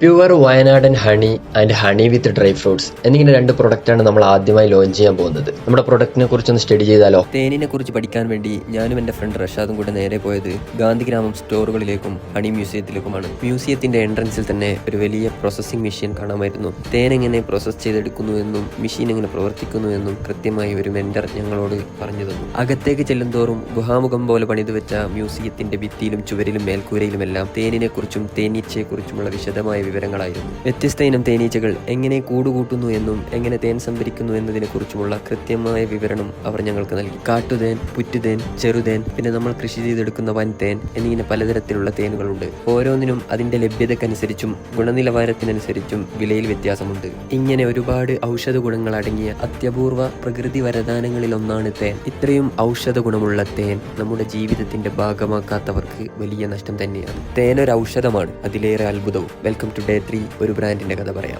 Pure വയനാടൻ honey and honey with dry fruits എന്നിങ്ങനെ രണ്ട് പ്രൊഡക്റ്റാണ് നമ്മൾ ആദ്യമായി ലോഞ്ച് ചെയ്യാൻ പോകുന്നത്. നമ്മുടെ പ്രൊഡക്റ്റിനെ കുറിച്ചൊന്ന് സ്റ്റഡി ചെയ്താലോ? തേനിനെ കുറിച്ച് പഠിക്കാൻ വേണ്ടി ഞാനും എൻ്റെ ഫ്രണ്ട് റഷാദും കൂടെ നേരെ പോയത് ഗാന്ധിഗ്രാമം സ്റ്റോറുകളിലേക്കും ഹണി മ്യൂസിയത്തിലേക്കുമാണ്. മ്യൂസിയത്തിന്റെ എൻട്രൻസിൽ തന്നെ ഒരു വലിയ പ്രോസസ്സിംഗ് മെഷീൻ കാണാമായിരുന്നു. തേൻ എങ്ങനെ പ്രോസസ്സ് ചെയ്തെടുക്കുന്നു എന്നും മെഷീൻ എങ്ങനെ പ്രവർത്തിക്കുന്നു എന്നും കൃത്യമായി ഒരു മെന്റർ ഞങ്ങളോട് പറഞ്ഞു തന്നു. അകത്തേക്ക് ചെല്ലുന്തോറും ഗുഹാമുഖം പോലെ പണിതു വെച്ച മ്യൂസിയത്തിന്റെ ഭിത്തിയിലും ചുവരിലും മേൽക്കൂരയിലുമെല്ലാം തേനിനെ കുറിച്ചും തേനീച്ചയെ കുറിച്ചുമുള്ള വിശദമായ വിവരങ്ങളായിരുന്നു. വ്യത്യസ്ത ഇനം തേനീച്ചകൾ എങ്ങനെ കൂടുകൂട്ടുന്നു എന്നും എങ്ങനെ തേൻ സംഭരിക്കുന്നു എന്നതിനെ കുറിച്ചുമുള്ള കൃത്യമായ വിവരണം അവർ ഞങ്ങൾക്ക് നൽകി. കാട്ടുതേൻ, പുറ്റുതേൻ, ചെറുതേൻ, പിന്നെ നമ്മൾ കൃഷി ചെയ്തെടുക്കുന്ന വൻതേൻ എന്നിങ്ങനെ പലതരത്തിലുള്ള തേനുകളുണ്ട്. ഓരോന്നിനും അതിന്റെ ലഭ്യതക്കനുസരിച്ചും ഗുണനിലവാരത്തിനനുസരിച്ചും വിലയിൽ വ്യത്യാസമുണ്ട്. ഇങ്ങനെ ഒരുപാട് ഔഷധ ഗുണങ്ങൾ അടങ്ങിയ അത്യപൂർവ പ്രകൃതി വരദാനങ്ങളിൽ ഒന്നാണ് തേൻ. ഇത്രയും ഔഷധ ഗുണമുള്ള തേൻ നമ്മുടെ ജീവിതത്തിന്റെ ഭാഗമാക്കാത്തവർക്ക് വലിയ നഷ്ടം തന്നെയാണ്. തേൻ ഒരു ഔഷധമാണ്, അതിലേറെ അത്ഭുതവും. Welcome to day 3. ഒരു ബ്രാൻഡിന്റെ കഥ പറയാം.